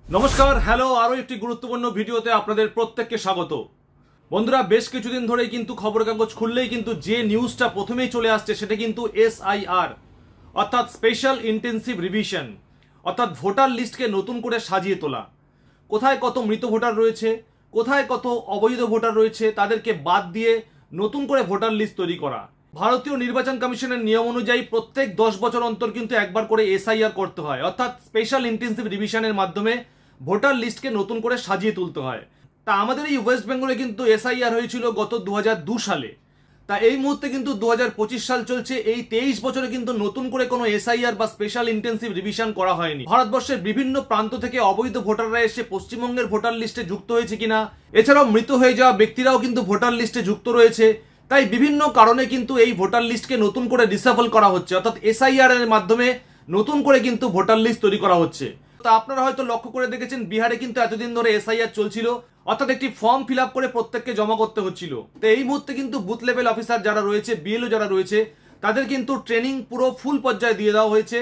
नमस्कार हेलो आरो एक गुरुत्वपूर्ण भिडियोते आपनादेर प्रत्येकके स्वागत। बंधुरा बेश किछुदिन धरेई किन्तु खबर कागज खुललेई किन्तु जे निउजटा प्रथमेई चले आसছে সেটা কিন্তু एसआईआर अर्थात स्पेशल इंटेंसिव रिविशन अर्थात भोटार लिस्टके नतून करे साजिয়ে তোলা। কোথায় কত মৃত ভোটার রয়েছে, কোথায় কত অবৈধ ভোটার রয়েছে তাদেরকে বাদ দিয়ে নতুন করে ভোটার লিস্ট তৈরি করা। ভারতীয় নির্বাচন কমিশনের নিয়ম অনুযায়ী প্রত্যেক 10 বছর অন্তর কিন্তু একবার করে এসআইআর করতে হয়, অর্থাৎ স্পেশাল ইন্টেন্সিভ রিভিশনের মাধ্যমে ভোটার লিস্টকে নতুন করে সাজিয়ে তুলতে হয়। তা আমাদের এই ওয়েস্ট বেঙ্গলে কিন্তু এসআইআর হয়েছিল গত 2002 সালে। তা এই মুহূর্তে কিন্তু 2025 সাল চলছে, এই 23 বছরে কিন্তু নতুন করে কোনো এসআইআর বা স্পেশাল ইন্টেন্সিভ রিভিশন করা হয়নি। ভারতবর্ষের বিভিন্ন প্রান্ত থেকে অবৈধ ভোটাররা এসে পশ্চিমবঙ্গের ভোটার লিস্টে যুক্ত হয়েছে কিনা, এছাড়াও মৃত হয়ে যাওয়া ব্যক্তিরাও কিন্তু ভোটার লিস্টে যুক্ত রয়েছে। তাই বিভিন্ন কারণে কিন্তু এই ভোটার লিস্টকে নতুন করে রিসাফল করা হচ্ছে, অর্থাৎ এসআইআর এর মাধ্যমে নতুন করে কিন্তু ভোটার লিস্ট তৈরি করা হচ্ছে। তো আপনারা হয়তো লক্ষ্য করে দেখেছেন বিহারে কিন্তু এতদিন ধরে এসআইআর চলছিল, অর্থাৎ একটি ফর্ম ফিল আপ করে প্রত্যেককে জমা করতে হচ্ছিল। তো এই মুহূর্তে কিন্তু বুথ লেভেল অফিসার যারা রয়েছে, বিএলও যারা রয়েছে, তাদের কিন্তু ট্রেনিং পুরো ফুল পর্যায়ে দিয়ে দেওয়া হয়েছে।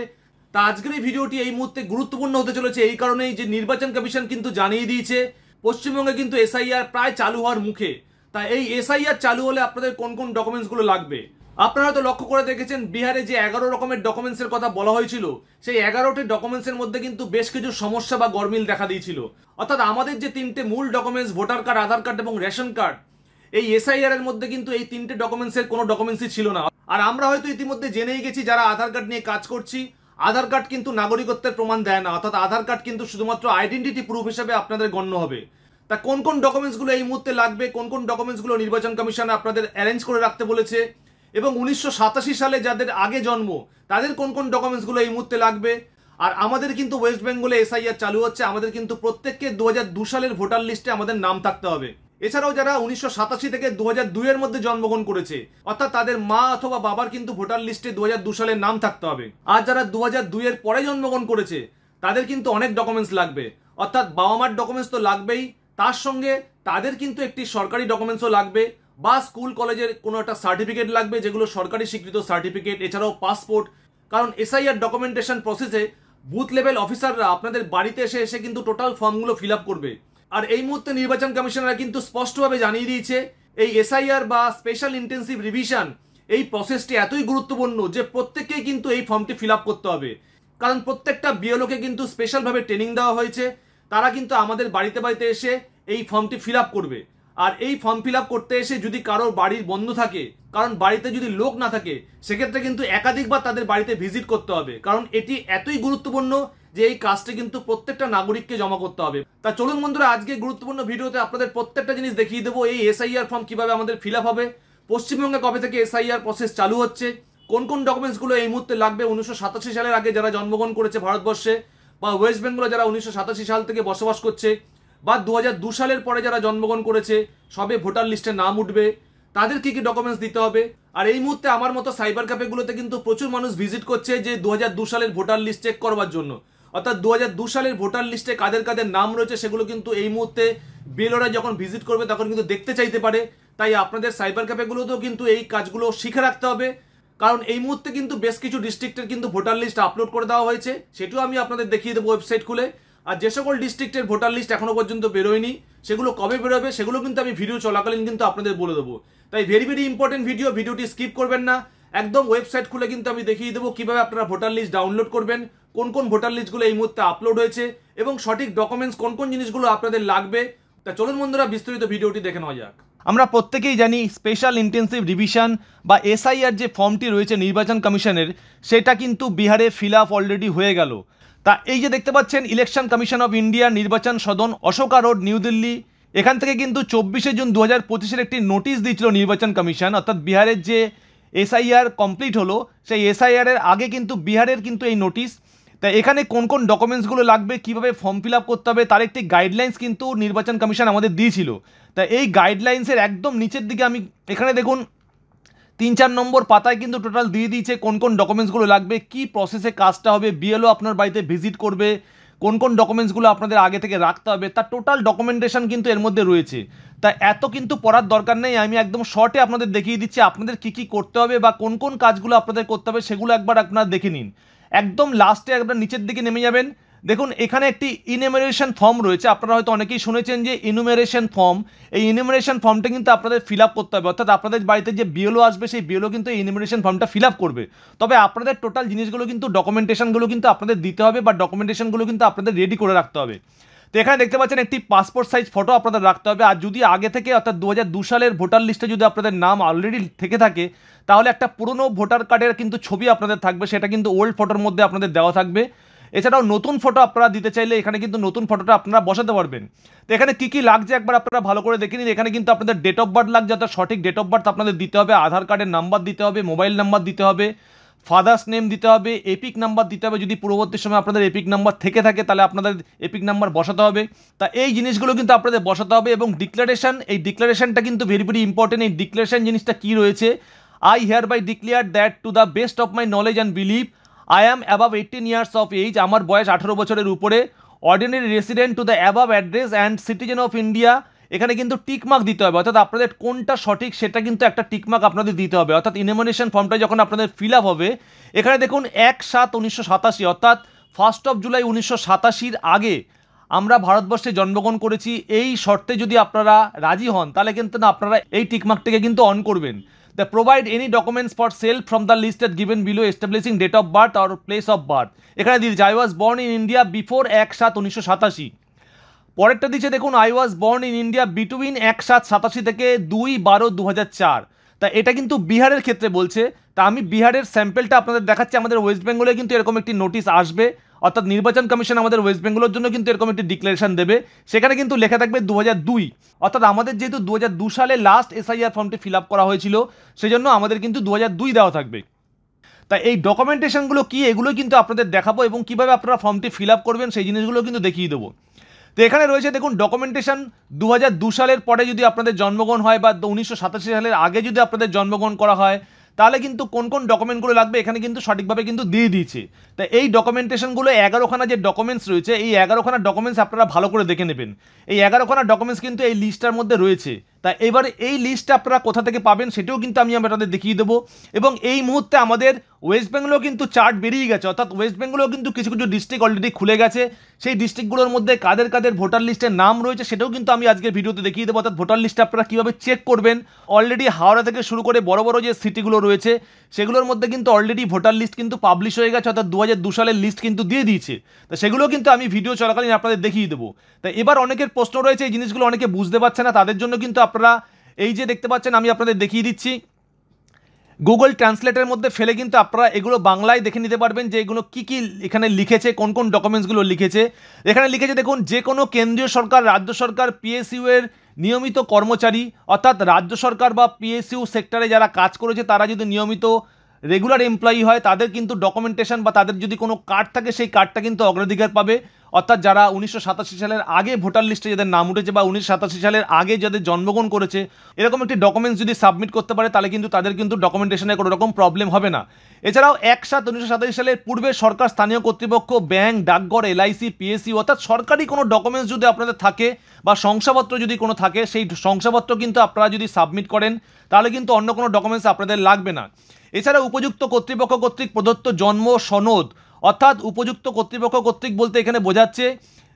তা আজকের এই ভিডিওটি এই মুহূর্তে গুরুত্বপূর্ণ হতে চলেছে এই কারণেই যে নির্বাচন কমিশন কিন্তু জানিয়ে দিয়েছে পশ্চিমবঙ্গে কিন্তু এসআইআর প্রায় চালু হওয়ার মুখে। তা এই এসআইআর চালু হলে আপনাদের কোন কোন ডকুমেন্টসগুলো লাগবে। আপনারা হয়তো লক্ষ্য করে দেখেছেন বিহারে যে 11 রকমের ডকুমেন্টসের কথা বলা হয়েছিল, সেই 11টি ডকুমেন্টসের মধ্যে কিন্তু বেশ কিছু সমস্যা বা গরমিল দেখা দিয়েছিল। অর্থাৎ আমাদের যে তিনটে মূল ডকুমেন্টস ভোটার কার্ড, আধার কার্ড এবং রেশন কার্ড, এই এসআইআর এর মধ্যে কিন্তু এই তিনটে ডকুমেন্টসের কোনো ডকুমেন্টসই ছিল না। আর আমরা হয়তো ইতিমধ্যে জেনেই গেছি যারা আধার কার্ড নিয়ে কাজ করছি, আধার কার্ড কিন্তু নাগরিকত্বের প্রমাণ দেয় না, অর্থাৎ আধার কার্ড কিন্তু শুধুমাত্র আইডেন্টিটি প্রুফ হিসেবে আপনাদের গণ্য হবে। তা কোন কোন ডকুমেন্টসগুলো এই মুহূর্তে লাগবে, কোন কোন ডকুমেন্টসগুলো নির্বাচন কমিশন আপনাদের অ্যারেঞ্জ করে রাখতে বলেছে, এবং 1987 সালে যাদের আগে জন্ম তাদের কোন কোন ডকুমেন্টসগুলো এই মুহূর্তে লাগবে। আর আমাদের কিন্তু ওয়েস্ট বেঙ্গলে এসআইআর চালু হচ্ছে, আমাদের কিন্তু প্রত্যেককে 2002 সালের ভোটার লিস্টে আমাদের নাম থাকতে হবে। এছাড়াও যারা 1987 থেকে 2002 এর মধ্যে জন্মগ্রহণ করেছে, অর্থাৎ তাদের মা অথবা বাবার কিন্তু ভোটার লিস্টে 2002 সালের নাম থাকতে হবে। আর যারা 2002 এর পরে জন্মগ্রহণ করেছে তাদের কিন্তু অনেক ডকুমেন্টস লাগবে, অর্থাৎ বাবা মার ডকুমেন্টস তো লাগবেই, তার সঙ্গে তাদের কিন্তু একটি সরকারি ডকুমেন্টসও লাগবে, বা স্কুল কলেজের কোনো একটা সার্টিফিকেট লাগবে যেগুলো সরকারি স্বীকৃত সার্টিফিকেট, এছাড়াও পাসপোর্ট। কারণ এসআইআর ডকুমেন্টেশন প্রসেসে বুথ লেভেল অফিসাররা আপনাদের বাড়িতে এসে এসে কিন্তু টোটাল ফর্মগুলো ফিল আপ করবে। আর এই মুহূর্তে নির্বাচন কমিশনাররা কিন্তু স্পষ্টভাবে জানিয়ে দিয়েছে এই এসআইআর বা স্পেশাল ইন্টেন্সিভ রিভিশন এই প্রসেসটি এতই গুরুত্বপূর্ণ যে প্রত্যেককেই কিন্তু এই ফর্মটি ফিল আপ করতে হবে। কারণ প্রত্যেকটা বিএলওকে কিন্তু স্পেশালভাবে ট্রেনিং দেওয়া হয়েছে, তারা কিন্তু আমাদের বাড়িতে বাড়িতে এসে এই ফর্মটি ফিল আপ করবে। আর এই ফর্ম ফিল আপ করতে এসে যদি কারোর বাড়ির বন্ধ থাকে, কারণ বাড়িতে যদি লোক না থাকে, সেক্ষেত্রে কিন্তু একাধিকবার তাদের বাড়িতে ভিজিট করতে হবে, কারণ এটি এতই গুরুত্বপূর্ণ যে এই কাজটি কিন্তু প্রত্যেকটা নাগরিককে জমা করতে হবে। তা চলুন বন্ধুরা, আজকে গুরুত্বপূর্ণ ভিডিওতে আপনাদের প্রত্যেকটা জিনিস দেখিয়ে দেবো। এই এসআইআর ফর্ম কিভাবে আমাদের ফিল আপ হবে, পশ্চিমবঙ্গে কবে থেকে এসআইআর প্রসেস চালু হচ্ছে, কোন কোন ডকুমেন্টসগুলো এই মুহূর্তে লাগবে 1987 সালের আগে যারা জন্মগ্রহণ করেছে ভারতবর্ষে, বা ওয়েস্ট বেঙ্গলে যারা 1987 সাল থেকে বসবাস করছে, বা 2002 সালের পরে যারা জন্মগ্রহণ করেছে, সবে ভোটার লিস্টে নাম উঠবে, তাদের কি কি ডকুমেন্টস দিতে হবে। আর এই মুহূর্তে আমার মতো সাইবার ক্যাফেগুলোতে কিন্তু প্রচুর মানুষ ভিজিট করছে যে 2002 সালের ভোটার লিস্ট চেক করবার জন্য, অর্থাৎ 2002 সালের ভোটার লিস্টে কাদের কাদের নাম রয়েছে সেগুলো কিন্তু এই মুহূর্তে বিএলওরা যখন ভিজিট করবে তখন কিন্তু দেখতে চাইতে পারে। তাই আপনাদের সাইবার ক্যাফেগুলোতেও কিন্তু এই কাজগুলো শিখে রাখতে হবে, কারণ এই মুহূর্তে কিন্তু বেশ কিছু ডিস্ট্রিক্টের কিন্তু ভোটার লিস্ট আপলোড করে দেওয়া হয়েছে, সেটাও আমি আপনাদের দেখিয়ে দেবো ওয়েবসাইট খুলে। আর যে সকল ডিস্ট্রিক্টের ভোটার লিস্ট এখনো পর্যন্ত বেরোয়নি সেগুলো কবে বেরোবে সেগুলো কিন্তু আমি ভিডিও চলাকালীন কিন্তু আপনাদের বলে দেবো। তাই ভেরি ভেরি ইম্পর্টেন্ট ভিডিওটি স্কিপ করবেন না, একদম ওয়েবসাইট খুলে কিন্তু আমি দেখিয়ে দেবো কিভাবে আপনারা ভোটার লিস্ট ডাউনলোড করবেন, কোন কোন ভোটার লিস্টগুলো এই মুহূর্তে আপলোড হয়েছে, এবং সঠিক ডকুমেন্টস কোন কোন জিনিসগুলো আপনাদের লাগবে। তা চলুন বন্ধুরা, বিস্তারিত ভিডিওটি দেখে নেওয়া যাক। আমরা প্রত্যেকেই জানি স্পেশাল ইন্টেন্সিভ রিভিশন বা এসআইআর যে ফর্মটি রয়েছে নির্বাচন কমিশনের, সেটা কিন্তু বিহারে ফিল আপ অলরেডি হয়ে গেল। তা এই যে দেখতে পাচ্ছেন ইলেকশন কমিশন অফ ইন্ডিয়া নির্বাচন সদন, অশোকা রোড, নিউ দিল্লি, এখান থেকে কিন্তু 24শে জুন 2025-এর একটি নোটিশ দিয়েছিল নির্বাচন কমিশন, অর্থাৎ বিহারের যে এসআইআর কমপ্লিট হলো সেই এসআইআর এর আগে কিন্তু বিহারের কিন্তু এই নোটিশ। তাই এখানে কোন কোন ডকুমেন্টসগুলো লাগবে, কিভাবে ফর্ম ফিল আপ করতে হবে, তার একটি গাইডলাইন্স কিন্তু নির্বাচন কমিশন আমাদের দিয়েছিল। তাই এই গাইডলাইন্সের একদম নিচের দিকে আমি এখানে দেখুন 3-4 নম্বর পাতায় কিন্তু টোটাল দিয়ে দিয়েছে কোন কোন ডকুমেন্টসগুলো লাগবে, কি প্রসেসে কাজটা হবে, বিএলও আপনার বাড়িতে ভিজিট করবে, কোন কোন ডকুমেন্টসগুলো আপনাদের আগে থেকে রাখতে হবে, তার টোটাল ডকুমেন্টেশন কিন্তু এর মধ্যে রয়েছে। তাই এত কিন্তু পড়ার দরকার নেই, আমি একদম শর্টে আপনাদের দেখিয়ে দিচ্ছি আপনাদের কি কি করতে হবে বা কোন কোন কাজগুলো আপনাদের করতে হবে সেগুলো একবার আপনারা দেখে নিন। একদম লাস্টে একবার নিচের দিকে নেমে যাবেন, দেখুন এখানে একটি ইনুমেরেশন ফর্ম রয়েছে, আপনারা হয়তো অনেকেই শুনেছেন যে ইনুমেরেশন ফর্ম, এই ইনুমেরেশন ফর্মটা কিন্তু আপনাদের ফিল আপ করতে হবে, অর্থাৎ আপনাদের বাড়িতে যে বিএলও আসবে সেই বিএলও কিন্তু এই ইনুমেরেশন ফর্মটা ফিল আপ করবে। তবে আপনাদের টোটাল জিনিসগুলো কিন্তু ডকুমেন্টেশনগুলো কিন্তু আপনাদের দিতে হবে বা ডকুমেন্টেশনগুলো কিন্তু আপনাদের রেডি করে রাখতে হবে। তো এখানে দেখতে পাচ্ছেন একটি পাসপোর্ট সাইজ ফটো আপনাদের রাখতে হবে, আর যদি আগে থেকে অর্থাৎ 2002 সালের ভোটার লিস্টে যদি আপনাদের নাম অলরেডি থেকে থাকে তাহলে একটা পুরনো ভোটার কার্ডের কিন্তু ছবি আপনাদের থাকবে, সেটা কিন্তু ওল্ড ফটোর মধ্যে আপনাদের দেওয়া থাকবে। এছাড়াও নতুন ফটো আপনারা দিতে চাইলে এখানে কিন্তু নতুন ফটোটা আপনারা বসাতে পারবেন। তো এখানে কী কী লাগছে একবার আপনারা ভালো করে দেখে নিন। এখানে কিন্তু আপনাদের ডেট অফ বার্থ লাগছে, অর্থাৎ সঠিক ডেট অফ বার্থ আপনাদের দিতে হবে, আধার কার্ডের নাম্বার দিতে হবে, মোবাইল নাম্বার দিতে হবে, ফাদার্স নেম দিতে হবে, এপিক নাম্বার দিতে হবে, যদি পূর্ববর্তী সময় আপনাদের এপিক নাম্বার থেকে থাকে তাহলে আপনাদের এপিক নাম্বার বসাতে হবে। তা এই জিনিসগুলো কিন্তু আপনাদের বসাতে হবে। এবং ডিক্লারেশন, এই ডিক্লারেশনটা কিন্তু ভেরি ভেরি ইম্পর্টেন্ট। এই ডিক্লারেশন জিনিসটা কী রয়েছে, I hereby declare that to the best of my knowledge and believe I am above 18 years of age, আমার বয়স 18 বছরের উপরে, ordinary resident to the above address and citizen of India. এখানে কিন্তু টিকমার্ক দিতে হবে, অর্থাৎ আপনাদের কোনটা সঠিক সেটা কিন্তু একটা টিকমার্ক আপনাদের দিতে হবে। অর্থাৎ ইনুমেরেশন ফর্মটা যখন আপনাদের ফিল আপ হবে, এখানে দেখুন 1/7/1987 অর্থাৎ 1 জুলাই 1987 আগে আমরা ভারতবর্ষে জন্মগ্রহণ করেছি, এই শর্তে যদি আপনারা রাজি হন তাহলে কিন্তু না আপনারা এই টিকমার্কটিকে কিন্তু অন করবেন। The provide any documents for sale from the list that given below establishing date of birth or place of birth। এখানে দিয়েছে I was born in India before 1/7/1987। পরেরটা দিচ্ছে দেখুন I was born in India between 1/7/87 থেকে 2/12/2004। তা এটা কিন্তু বিহারের ক্ষেত্রে বলছে। তা আমি বিহারের স্যাম্পেলটা আপনাদের দেখাচ্ছি। আমাদের ওয়েস্ট বেঙ্গলে কিন্তু এরকম একটি নোটিশ আসবে, অর্থাৎ নির্বাচন কমিশন আমাদের ওয়েস্ট বেঙ্গলের জন্য কিন্তু এরকম একটি ডিক্লারেশন দেবে, সেখানে কিন্তু লেখা থাকবে 2002। অর্থাৎ আমাদের যেহেতু 2002 সালে লাস্ট এসআইআর ফর্মটি ফিল আপ করা হয়েছিল সেজন্য আমাদের কিন্তু 2002 দেওয়া থাকবে। তাই এই ডকুমেন্টেশনগুলো কি এগুলো কিন্তু আপনাদের দেখাবো এবং কীভাবে আপনারা ফর্মটি ফিল আপ করবেন সেই জিনিসগুলো কিন্তু দেখিয়ে দেবো। তো এখানে রয়েছে দেখুন ডকুমেন্টেশন, 2002 সালের পরে যদি আপনাদের জন্মগ্রহণ হয় বা 1987 সালের আগে যদি আপনাদের জন্মগ্রহণ করা হয় তাহলে কিন্তু কোন কোন ডকুমেন্টগুলো লাগবে এখানে কিন্তু সঠিকভাবে কিন্তু দিয়ে দিয়েছে। তা এই ডকুমেন্টেশনগুলো 11খানা যে ডকুমেন্টস রয়েছে এই 11খানা ডকুমেন্টস আপনারা ভালো করে দেখে নেবেন। এই 11খানা ডকুমেন্টস কিন্তু এই লিস্টটার মধ্যে রয়েছে। তা এবার এই লিস্টটা আপনারা কোথা থেকে পাবেন সেটাও কিন্তু আমি আপনাদের দেখিয়ে দেবো। এবং এই মুহূর্তে আমাদের ওয়েস্ট বেঙ্গলেও কিন্তু চার্ট বেরিয়ে গেছে, অর্থাৎ ওয়েস্ট বেঙ্গলেও কিন্তু কিছু কিছু ডিস্ট্রিক্ট অলরেডি খুলে গেছে। সেই ডিস্ট্রিক্টগুলোর মধ্যে কাদের কাদের ভোটার লিস্টের নাম রয়েছে সেটাও কিন্তু আমি আজকের ভিডিওতে দেখিয়ে দেবো। অর্থাৎ ভোটার লিস্টটা আপনারা কীভাবে চেক করবেন। অলরেডি হাওড়া থেকে শুরু করে বড় বড় যে সিটিগুলো রয়েছে সেগুলোর মধ্যে কিন্তু অলরেডি ভোটার লিস্ট কিন্তু পাবলিশ হয়ে গেছে, অর্থাৎ 2002 সালের লিস্ট কিন্তু দিয়ে দিয়েছে। তো সেগুলো কিন্তু আমি ভিডিও চলাকালীন আপনাদের দেখিয়ে দেবো। তাই এবার অনেকের প্রশ্ন রয়েছে, এই জিনিসগুলো অনেকে বুঝতে পারছে না, তাদের জন্য কিন্তু আপনারা এই যে দেখতে পাচ্ছেন আমি আপনাদের দেখিয়ে দিচ্ছি, গুগল ট্রান্সলেটের মধ্যে ফেলে কিন্তু আপনারা এগুলো বাংলায় দেখে নিতে পারবেন যে এগুলো কী কী এখানে লিখেছে, কোন কোন ডকুমেন্টসগুলো লিখেছে। এখানে লিখেছে দেখুন, যে কোনো কেন্দ্রীয় সরকার, রাজ্য সরকার, পিএসইউ এর নিয়মিত কর্মচারী, অর্থাৎ রাজ্য সরকার বা পিএসইউ সেক্টরে যারা কাজ করেছে তারা যদি নিয়মিত রেগুলার এমপ্লয়ি হয় তাদের কিন্তু ডকুমেন্টেশন বা তাদের যদি কোনো কার্ড থাকে সেই কার্ডটা কিন্তু অগ্রাধিকার পাবে। অর্থাৎ যারা 1987 সালের আগে ভোটার লিস্টে যাদের নাম উঠেছে বা 1987 সালের আগে যাদের জন্মগ্রহণ করেছে এরকম একটি ডকুমেন্টস যদি সাবমিট করতে পারে তাহলে কিন্তু তাদের কিন্তু ডকুমেন্টেশনে কোনো রকম প্রবলেম হবে না। এছাড়াও 1/7/1987 সালের পূর্বে সরকার, স্থানীয় কর্তৃপক্ষ, ব্যাংক, ডাকঘর, এলআইসি, পিএসইউ অর্থাৎ সরকারি কোনো ডকুমেন্টস যদি আপনাদের থাকে বা শংসাপত্র যদি কোনো থাকে সেই শংসাপত্র কিন্তু আপনারা যদি সাবমিট করেন তাহলে কিন্তু অন্য কোনো ডকুমেন্টস আপনাদের লাগবে না। এছাড়া উপযুক্ত কর্তৃপক্ষ কর্তৃক প্রদত্ত জন্ম সনদ, অর্থাৎ উপযুক্ত কর্তৃপক্ষ কর্তৃক বলতে এখানে বোঝাচ্ছে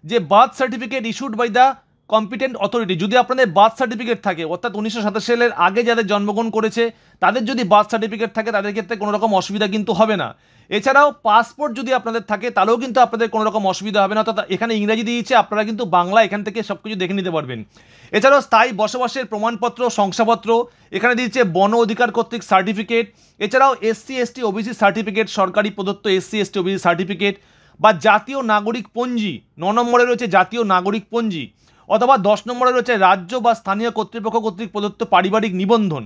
যে birth certificate issued by the competent authority. যদি আপনাদের বার্থ সার্টিফিকেট থাকে, অর্থাৎ 1987 সালের আগে যাদের জন্মগ্রহণ করেছে তাদের যদি বার্থ সার্টিফিকেট থাকে তাদের ক্ষেত্রে কোনো রকম অসুবিধা কিন্তু হবে না। এছাড়াও পাসপোর্ট যদি আপনাদের থাকে তাহলেও কিন্তু আপনাদের কোনো রকম অসুবিধা হবে না, অর্থাৎ এখানে ইংরাজি দিয়েছে, আপনারা কিন্তু বাংলা এখান থেকে সব কিছু দেখে নিতে পারবেন। এছাড়াও স্থায়ী বসবাসের প্রমাণপত্র, শংসাপত্র, এখানে দিয়েছে বন অধিকার কর্তৃক সার্টিফিকেট, এছাড়াও এসসি এসটি ওবিসি সার্টিফিকেট, সরকারি প্রদত্ত এসসি এসটি ওবিসি সার্টিফিকেট বা জাতীয় নাগরিক পঞ্জি, 9 নম্বরে রয়েছে জাতীয় নাগরিক পঞ্জি, অথবা 10 নম্বরে রয়েছে রাজ্য বা স্থানীয় কর্তৃপক্ষ কর্তৃক প্রদত্ত পারিবারিক নিবন্ধন।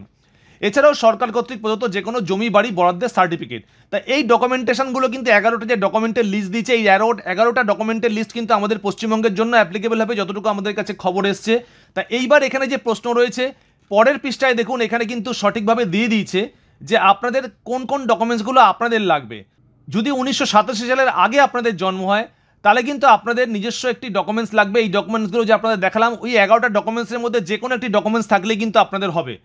এছাড়াও সরকার কর্তৃক প্রদত্ত যে কোনো জমি বাড়ি বরাদ্দের সার্টিফিকেট। তা এই ডকুমেন্টেশনগুলো কিন্তু 11টা যে ডকুমেন্টের লিস্ট দিয়েছে এই 11টা ডকুমেন্টের লিস্ট কিন্তু আমাদের পশ্চিমবঙ্গের জন্য অ্যাপ্লিকেবল হবে যতটুকু আমাদের কাছে খবর এসছে। তা এইবার এখানে যে প্রশ্ন রয়েছে পরের পৃষ্ঠায় দেখুন, এখানে কিন্তু সঠিকভাবে দিয়ে দিয়েছে যে আপনাদের কোন কোন ডকুমেন্টসগুলো আপনাদের লাগবে। যদি 1987 সালের আগে আপনাদের জন্ম হয় তাহলে কিন্তু আপনাদের নিজস্ব একটি ডকুমেন্টস লাগবে। এই ডকুমেন্টসগুলো যে আপনাদের দেখালাম ওই 11টা ডকুমেন্টসের মধ্যে যে কোনো একটি ডকুমেন্টস থাকলেই কিন্তু আপনাদের হবে।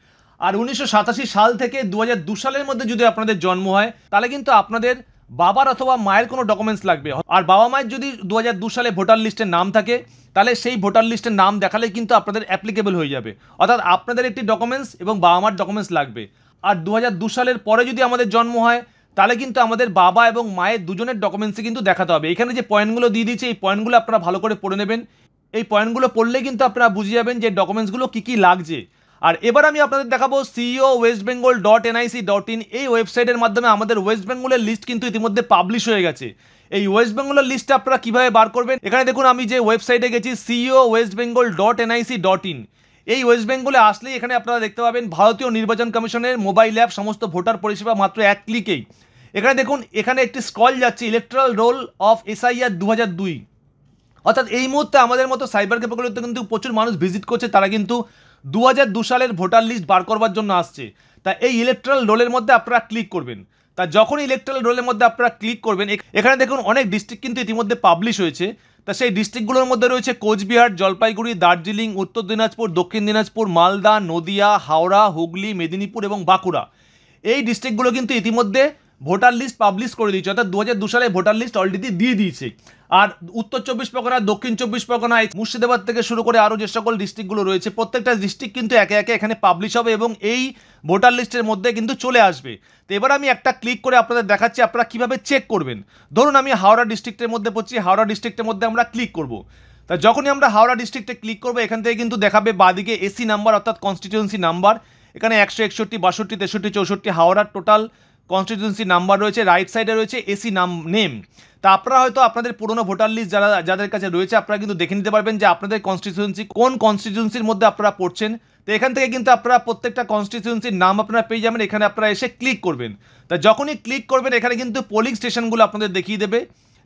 আর 1987 সাল থেকে 2002 সালের মধ্যে যদি আপনাদের জন্ম হয় তাহলে কিন্তু আপনাদের বাবার অথবা মায়ের কোনো ডকুমেন্টস লাগবে। আর বাবা মায়ের যদি 2002 সালে ভোটার লিস্টে নাম থাকে তাহলে সেই ভোটার লিস্টের নাম দেখালে কিন্তু আপনাদের অ্যাপ্লিকেবল হয়ে যাবে। অর্থাৎ আপনাদের একটি ডকুমেন্টস এবং বাবা মার ডকুমেন্টস লাগবে। আর 2002 সালের পরে যদি আমাদের জন্ম হয় তাহলে কিন্তু আমাদের বাবা এবং মায়ের দুজনের ডকুমেন্টসই কিন্তু দেখাতে হবে। এখানে যে পয়েন্টগুলো দিয়ে দিয়েছে এই পয়েন্টগুলো আপনারা ভালো করে পড়ে নেবেন। এই পয়েন্টগুলো পড়লে কিন্তু আপনারা বুঝে যাবেন যে ডকুমেন্টসগুলো কী কী লাগছে। আর এবার আমি আপনাদের দেখাবো ceo.westbengal.nic.in এই ওয়েবসাইটের মাধ্যমে আমাদের ওয়েস্ট বেঙ্গলের লিস্ট কিন্তু ইতিমধ্যে পাবলিশ হয়ে গেছে। এই ওয়েস্ট বেঙ্গলের লিস্টটা আপনারা কীভাবে বার করবেন, এখানে দেখুন আমি যে ওয়েবসাইটে গেছি ceo.westbengal.nic.in। এই ওয়েস্ট বেঙ্গলে আসলেই এখানে আপনারা দেখতে পাবেন ভারতীয় নির্বাচন কমিশনের মোবাইল অ্যাপ সমস্ত ভোটার পরিষেবা মাত্র এক ক্লিকেই। এখানে দেখুন এখানে একটি স্ক্রল যাচ্ছে ইলেকট্রাল রোল অফ SIR 2002। অর্থাৎ এই মুহূর্তে আমাদের মতো সাইবার ক্যাফেগুলোতে কিন্তু প্রচুর মানুষ ভিজিট করছে, তারা কিন্তু 2002 সালের ভোটার লিস্ট বার করবার জন্য আসছে। তা এই ইলেকট্রাল রোলের মধ্যে আপনারা ক্লিক করবেন। তা যখন ইলেকট্রাল রোলের মধ্যে আপনারা ক্লিক করবেন এখানে দেখুন অনেক ডিস্ট্রিক্ট কিন্তু ইতিমধ্যে পাবলিশ হয়েছে। তা সেই ডিস্ট্রিক্টগুলোর মধ্যে রয়েছে কোচবিহার, জলপাইগুড়ি, দার্জিলিং, উত্তর দিনাজপুর, দক্ষিণ দিনাজপুর, মালদা, নদিয়া, হাওড়া, হুগলি, মেদিনীপুর এবং বাঁকুড়া। এই ডিস্ট্রিক্টগুলো কিন্তু ইতিমধ্যে ভোটার লিস্ট পাবলিশ করে দিয়েছে, অর্থাৎ 2002 সালে ভোটার লিস্ট অলরেডি দিয়ে দিয়েছে। আর উত্তর 24 পরগনা, দক্ষিণ 24 পরগনা, মুর্শিদাবাদ থেকে শুরু করে আরও যে সকল ডিস্ট্রিক্টগুলো রয়েছে প্রত্যেকটা ডিস্ট্রিক্ট কিন্তু একে একে এখানে পাবলিশ হবে এবং এই ভোটার লিস্টের মধ্যে কিন্তু চলে আসবে। তো এবার আমি একটা ক্লিক করে আপনাদের দেখাচ্ছি আপনারা কীভাবে চেক করবেন। ধরুন আমি হাওড়া ডিস্ট্রিক্টের মধ্যে পড়ছি, হাওড়া ডিস্ট্রিক্টের মধ্যে আমরা ক্লিক করব। তা যখনই আমরা হাওড়া ডিস্ট্রিক্টে ক্লিক করবো এখান থেকে কিন্তু দেখাবে বাদিকে এসি নাম্বার অর্থাৎ কনস্টিটিউয়েন্সি নাম্বার। এখানে 161, 62, 63, 64 হাওড়ার টোটাল কনস্টিটিউয়েন্সি নাম্বার রয়েছে। রাইট সাইডে রয়েছে এসি নেম। তা আপনারা হয়তো আপনাদের পুরনো ভোটার লিস্ট যাদের কাছে রয়েছে আপনারা কিন্তু দেখে নিতে পারবেন যে আপনাদের কনস্টিটিউয়েন্সি কোন কনস্টিটিউয়েন্সির মধ্যে আপনারা পড়ছেন। তো এখান থেকে কিন্তু আপনারা প্রত্যেকটা কনস্টিটিউয়েন্সির নাম আপনারা পেয়ে যাবেন। এখানে আপনারা এসে ক্লিক করবেন। তা যখনই ক্লিক করবেন এখানে কিন্তু পোলিং স্টেশনগুলো আপনাদের দেখিয়ে দেবে।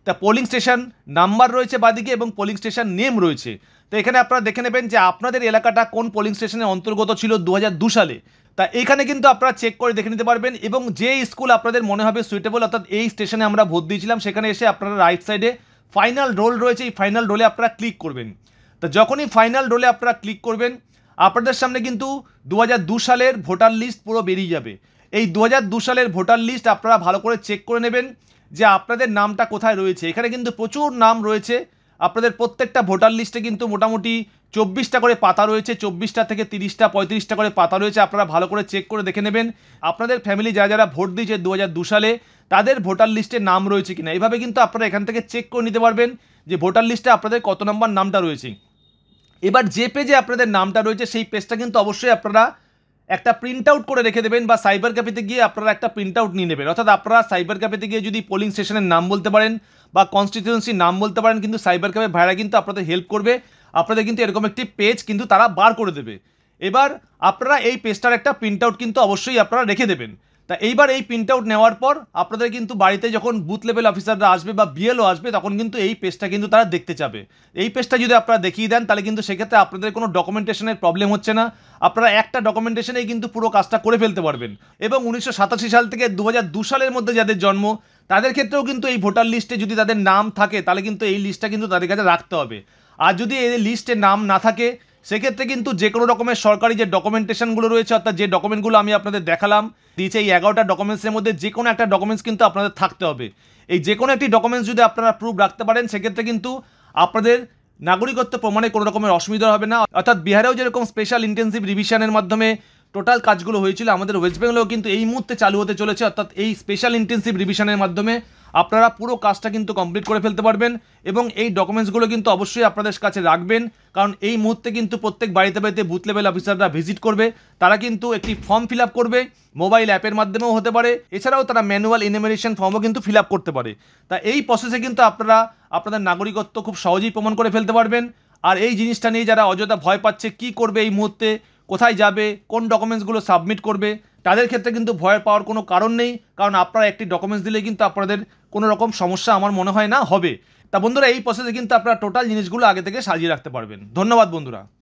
তা পোলিং স্টেশন নাম্বার রয়েছে বাদিকে এবং পোলিং স্টেশন নেম রয়েছে। তো এখানে আপনারা দেখে নেবেন যে আপনাদের এলাকাটা কোন পোলিং স্টেশনের অন্তর্গত ছিল 2002 সালে। তা এইখানে কিন্তু আপনারা চেক করে দেখে নিতে পারবেন এবং যে স্কুল আপনাদের মনে হবে সুইটেবল অর্থাৎ এই স্টেশনে আমরা ভোট দিয়েছিলাম সেখানে এসে আপনারা রাইট সাইডে ফাইনাল রোল রয়েছে, এই ফাইনাল রোলে আপনারা ক্লিক করবেন। তো যখনই ফাইনাল রোলে আপনারা ক্লিক করবেন আপনাদের সামনে কিন্তু 2002 সালের ভোটার লিস্ট পুরো বেরিয়ে যাবে। এই 2002 সালের ভোটার লিস্ট আপনারা ভালো করে চেক করে নেবেন যে আপনাদের নামটা কোথায় রয়েছে। এখানে কিন্তু প্রচুর নাম রয়েছে। আপনাদের প্রত্যেকটা ভোটার লিস্টে কিন্তু মোটামুটি 24টা করে পাতা রয়েছে, 24টা থেকে 30টা 35টা করে পাতা রয়েছে। আপনারা ভালো করে চেক করে দেখে নেবেন আপনাদের ফ্যামিলি যারা যারা ভোট দিয়েছে 2002 সালে তাদের ভোটার লিস্টে নাম রয়েছে কিনা। এইভাবে কিন্তু আপনারা এখান থেকে চেক করে নিতে পারবেন যে ভোটার লিস্টে আপনাদের কত নম্বর নামটা রয়েছে। এবার যে পেজে আপনাদের নামটা রয়েছে সেই পেজটা কিন্তু অবশ্যই আপনারা একটা প্রিন্ট আউট করে রেখে দেবেন বা সাইবার ক্যাফেতে গিয়ে আপনারা একটা প্রিন্ট আউট নিয়ে নেবেন। অর্থাৎ আপনারা সাইবার ক্যাফেতে গিয়ে যদি পোলিং স্টেশনের নাম বলতে পারেন বা কনস্টিটিউয়েন্সির নাম বলতে পারেন কিন্তু সাইবার ক্যাফে ভাইরা কিন্তু আপনাদের হেল্প করবে। আপনাদের কিন্তু এরকম একটি পেজ কিন্তু তারা বার করে দেবে। এবার আপনারা এই পেজটার একটা প্রিন্ট আউট কিন্তু অবশ্যই আপনারা রেখে দেবেন। তা এইবার এই প্রিন্ট আউট নেওয়ার পর আপনাদের কিন্তু বাড়িতে যখন বুথ লেভেল অফিসাররা আসবে বা বিএলও আসবে তখন কিন্তু এই পেজটা কিন্তু তারা দেখতে চাবে। এই পেজটা যদি আপনারা দেখিয়ে দেন তাহলে কিন্তু সেক্ষেত্রে আপনাদের কোনো ডকুমেন্টেশনের প্রবলেম হচ্ছে না। আপনারা একটা ডকুমেন্টেশনেই কিন্তু পুরো কাজটা করে ফেলতে পারবেন। এবং 1987 সাল থেকে 2002 সালের মধ্যে যাদের জন্ম তাদের ক্ষেত্রেও কিন্তু এই ভোটার লিস্টে যদি তাদের নাম থাকে তাহলে কিন্তু এই লিস্টটা কিন্তু তাদের কাছে রাখতে হবে। আর যদি এই লিস্টে নাম না থাকে সেক্ষেত্রে কিন্তু যে কোনো রকমের সরকারি যে ডকুমেন্টেশনগুলো রয়েছে অর্থাৎ যে ডকুমেন্টগুলো আমি আপনাদের দেখালাম দিয়েছে এই 11টা ডকুমেন্টসের মধ্যে যে কোনো একটা ডকুমেন্টস কিন্তু আপনাদের থাকতে হবে। এই যে কোনো একটি ডকুমেন্টস যদি আপনারা প্রুফ রাখতে পারেন সেক্ষেত্রে কিন্তু আপনাদের নাগরিকত্ব প্রমাণে কোনো রকমের অসুবিধা হবে না। অর্থাৎ বিহারেও যেরকম স্পেশাল ইন্টেন্সিভ রিভিশনের মাধ্যমে টোটাল কাজগুলো হয়েছিল আমাদের ওয়েস্ট বেঙ্গলেও কিন্তু এই মুহূর্তে চালু হতে চলেছে। অর্থাৎ এই স্পেশাল ইন্টেন্সিভ রিভিশনের মাধ্যমে আপনারা পুরো কাজটা কিন্তু কমপ্লিট করে ফেলতে পারবেন এবং এই ডকুমেন্টসগুলো কিন্তু অবশ্যই আপনাদের কাছে রাখবেন। কারণ এই মুহূর্তে কিন্তু প্রত্যেক বাড়িতে বাড়িতে বুথ লেভেল অফিসাররা ভিজিট করবে, তারা কিন্তু একটি ফর্ম ফিল আপ করবে, মোবাইল অ্যাপের মাধ্যমেও হতে পারে, এছাড়াও তারা ম্যানুয়াল ইনফরমেশন ফর্মও কিন্তু ফিল আপ করতে পারে। তা এই প্রসেসে কিন্তু আপনারা আপনাদের নাগরিকত্ব খুব সহজেই প্রমাণ করে ফেলতে পারবেন। আর এই জিনিসটা নিয়ে যারা অযথা ভয় পাচ্ছে কি করবে এই মুহূর্তে, কোথায় যাবে, কোন ডকুমেন্টসগুলো সাবমিট করবে, তাদের ক্ষেত্রে কিন্তু ভয় পাওয়ার কোনো কারণ নেই। কারণ আপনারা একটি ডকুমেন্টস দিলে কিন্তু আপনাদের কোনো রকম সমস্যা আমার মনে হয় না হবে। তা বন্ধুরা এই প্রসেসে কিন্তু আপনারা টোটাল জিনিসগুলো আগে থেকে সাজিয়ে রাখতে পারবেন। ধন্যবাদ বন্ধুরা।